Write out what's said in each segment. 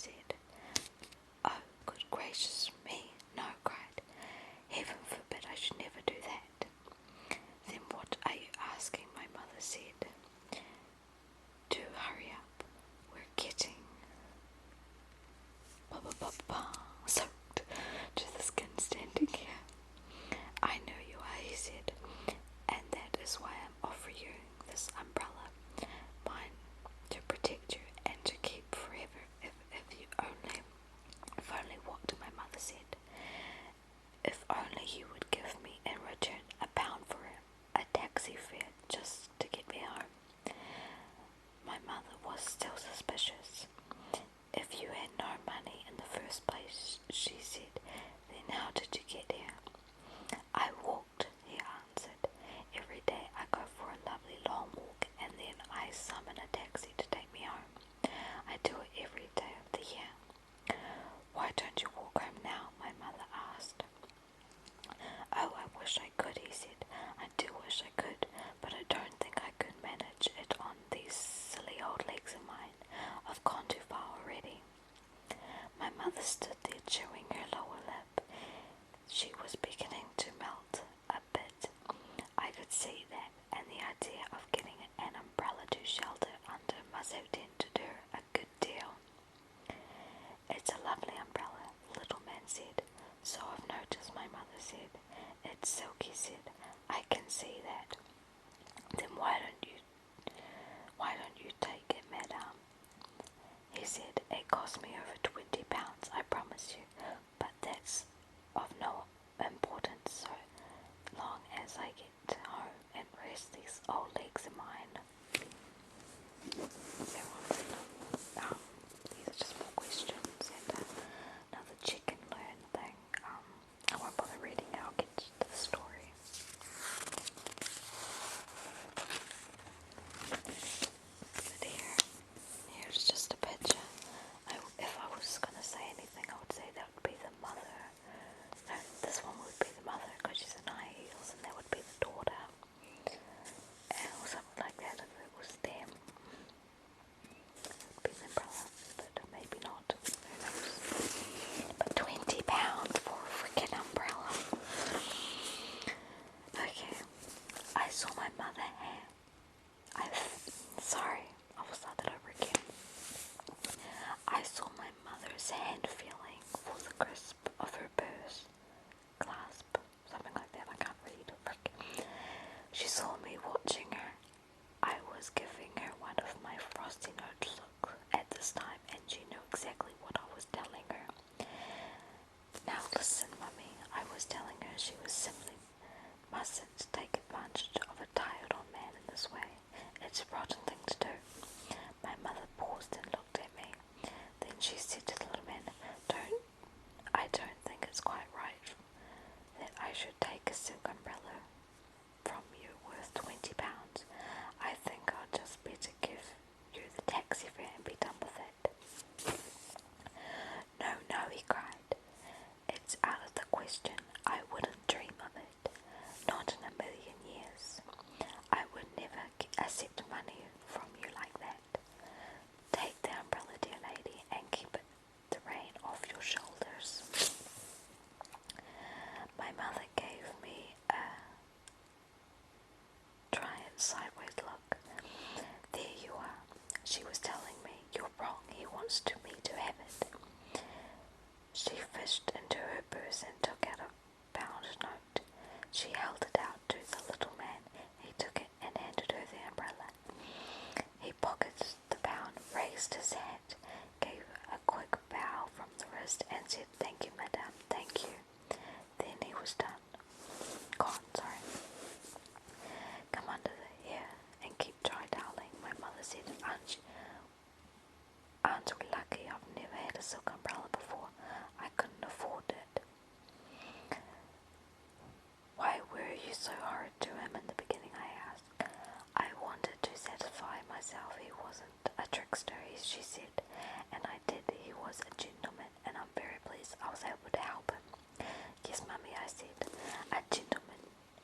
said. Oh, good gracious me, no, cried. Heaven forbid, I should never do that. Then what are you asking? My mother said. Do hurry up, we're getting soaked to the skin standing here. I know you are, he said, and that is why I'm offering you this umbrella, mine to protect you and to keep forever. If only what? My mother said. If only you would give me in return £1 for a taxi fare just to get me home. My mother was still suspicious. If you had no money in the first place, she said, then how did you get here? I walked, he answered. Every day I go for a lovely long walk and then I summon a taxi to take me home. I do it every day of the year. Why don't you walk home now? My mother asked. Oh, I wish I could, he said. I do wish I could, but I don't think I could manage it on these silly old legs of mine. I've gone too far already. My mother stood there chewing her lower lip. She was beginning to melt a bit. I could see that, and the idea of getting an umbrella to shelter under must have tempted her a good deal. It's a lovely umbrella, the little man said. So I've noticed, my mother said. It's silky, said. I can see that. Then why don't you take it, madame? He said. It cost me over £20, I promise you, but that's of no importance so long as I get home and rest these old legs of mine. These are just more questions and another check and learn thing. I won't bother reading it, I'll get to the story. But here's just a picture. If I was going to say anything, I would say that would be the mother. No, this one would be the mother because she's in high heels, and that would be the daughter. Or something like that if it was them. It would be the umbrella, but maybe not. Who knows? But £20 for a freaking umbrella. Okay, I saw my mother sorry, I will start that over again. I saw my mother's hand feeling for the crisp of her purse. Clasp, something like that, I can't read. She saw me watching her. I was giving her one of my frosty note looks at this time, and she knew exactly what I was telling her. Now listen, Mummy, I was telling her she was simply mustn't take advantage of a tired old man in this way. It's a rotten thing to do. My mother paused and looked at me. Then she said to the little man, I don't think it's quite right that I should take a silk umbrella from you worth £20. I think I'll just better give you the taxi fare and be done with it. No, he cried. It's out of the question. I wouldn't dream of it. Not in a million years. I would never accept money from you like that. Take the umbrella, dear lady, and keep the rain off your shoulders. My mother gave me a try and sideways look. There you are. She was telling me, you're wrong, he wants me to have it. She fished into her purse and took out a pound note. She held it out to the little man. He took it and handed her the umbrella. He pocketed the pound, raised his hat, gave a quick bow from the wrist, and said, Thank you, madame, thank you. Then he was done. Gone, sorry. Come under here and keep dry, darling, my mother said. Aren't we lucky? I've never had a silk umbrella before. I couldn't afford it. Why were you so horrid to him in the beginning? I asked. I wanted to satisfy myself he wasn't a trickster, she said, and I did. He was a gentleman, and I'm very pleased I was able to help him. Yes, Mummy, I said. A gentleman,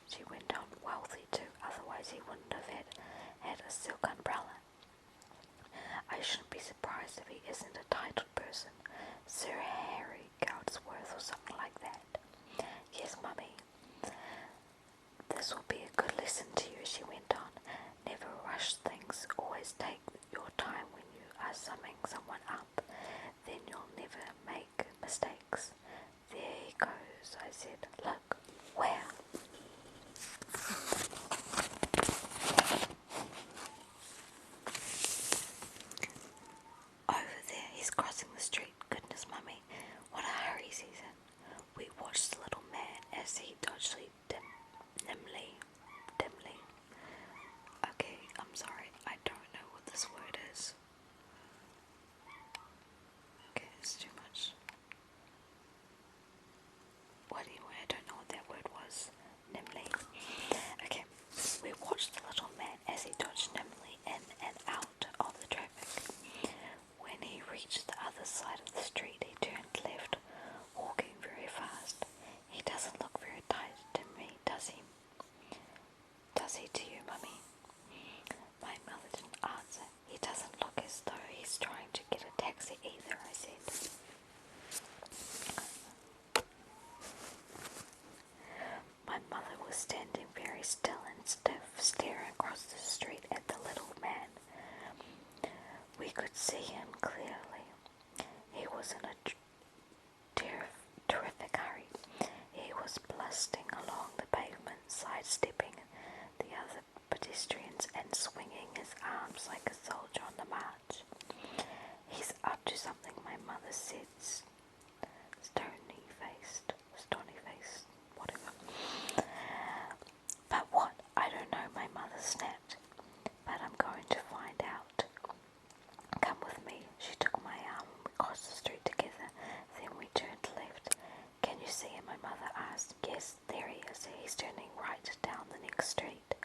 she went on, wealthy too, otherwise he wouldn't have had a silk umbrella. I shouldn't be surprised if he isn't a titled person. Sir Harry Goudsworth or something like that. Yes, Mummy. This will be a good lesson to you, she went on. Never rush things. Always take your time when you are summing someone up. Then you'll never make mistakes. There he goes, I said. Look, where? Over there, he's crossing the street. Goodness, Mummy, what a hurry he's in. We watched the little man as he dodged dimly. Okay, I'm sorry, I don't know what this word is. Okay, it's too much. Well, anyway, I don't know what that word was. Nimbly. Okay, we watched the little man as he dodged nimbly in and out of the traffic. When he reached the other side of the street, he turned left, walking very fast. He doesn't look very tired to me, does he? Does he to you, Mummy? My mother didn't answer. He doesn't look as though he's trying to get a taxi either, I said. My mother was standing very still and stiff, staring across the street at the little man. We could see him clearly. He was in a terrific hurry. He was blasting along the pavement, sidestepping the other pedestrians and swinging his arms like a soldier on the march. He's up to something, my mother said, stony-faced, whatever. But what? I don't know, my mother snapped. But I'm going to find out. Come with me. She took my arm and we crossed the street together. Then we turned left. Can you see him? My mother asked. Yes, there he is. He's turning right down the next street.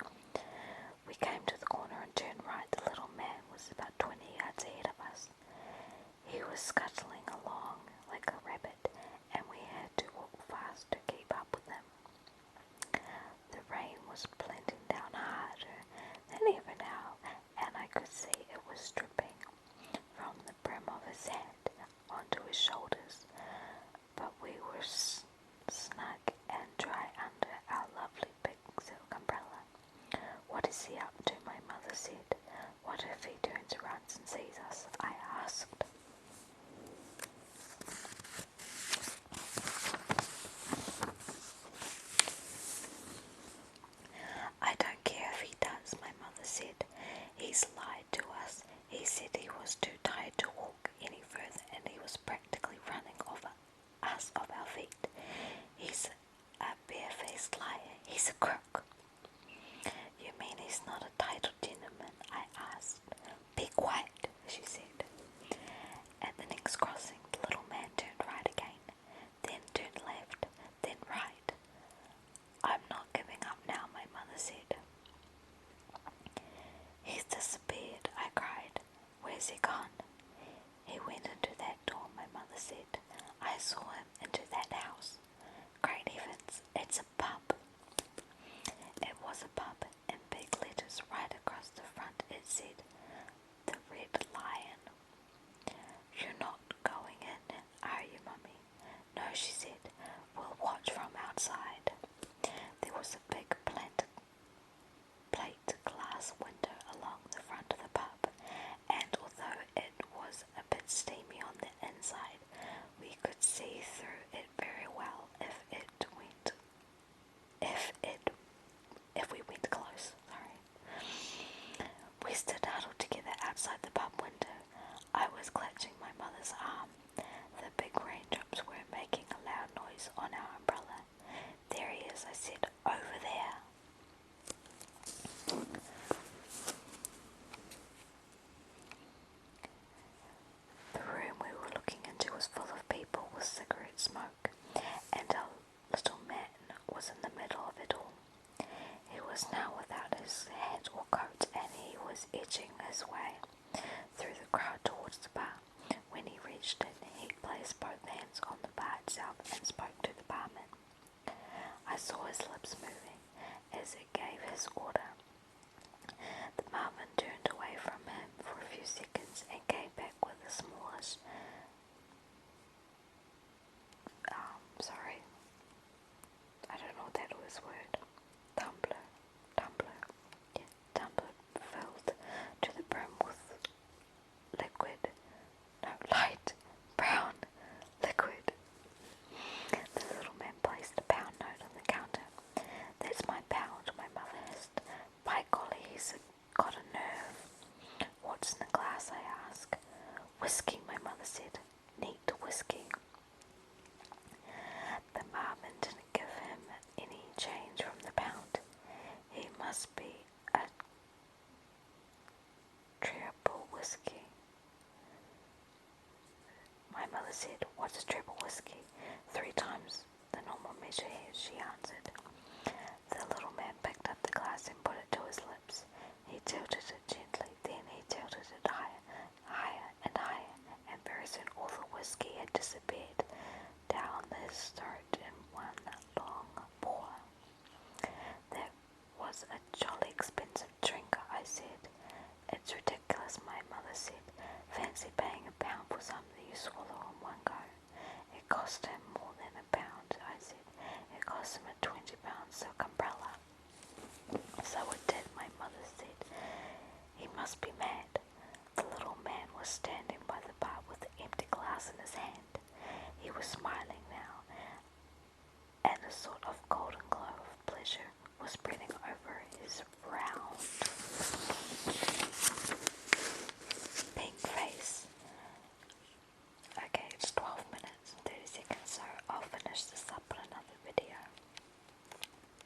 We came to the corner and turned right. The little man was about 20 yards ahead of us. He was scuttling along like a rabbit, and we had to walk fast to keep up with him. The rain was planting down harder than ever now, and I could see it was dripping from the brim of his hat onto his shoulders, but we were snug and dry under our lovely big silk umbrella. What is he up to? My mother said. What if he turns around and sees us? I asked. I don't care if he does, my mother said. He's lied to us. He said he was too tired to walk any further and he was practically running over us off our feet. He's a barefaced liar. He's a crook. You mean he's not a titled gentleman? I asked. Be quiet, she said. At the next crossing, the little man turned right again, then turned left, then right. I'm not giving up now, my mother said. He's disappeared, I cried. Where's he gone? He went into that door, my mother said. I saw him into that house. Great heavens, it's a pub. It was a pub. In big letters right across the front it said, The Red Lion. You're not going in, are you, Mummy? No, she said. We'll watch from outside. There was a big plate glass window along the front of the pub, and although it was a bit steamy on the inside, we could see through it very well if we went close. We stood huddled together outside the pub window. I was clutching my mother's arm. The big raindrops were making a loud noise on our umbrella. There he is, I said, over there. The room we were looking into was full of people with cigarette smoke, and our little man was in the middle of it all. He was now without his hat or coat, and he was edging his way through the crowd towards the bar. When he reached it, he placed both hands on the bar itself and spoke to the barman. I saw his lips moving as he gave his order. The barman turned away from him for a few seconds and came back with a smallish whiskey. 3 times the normal measure, she answered. The little man picked up the glass and put it to his lips. He tilted it gently, then he tilted it higher, higher and higher, and very soon all the whiskey had disappeared down his throat in one long pour. That was a jolly expensive drink, I said. It's ridiculous, my mother said. Fancy paying £1 for something you swallow in one go. It cost him more than £1, I said. It cost him a £20 silk umbrella. So it did, my mother said. He must be mad. The little man was standing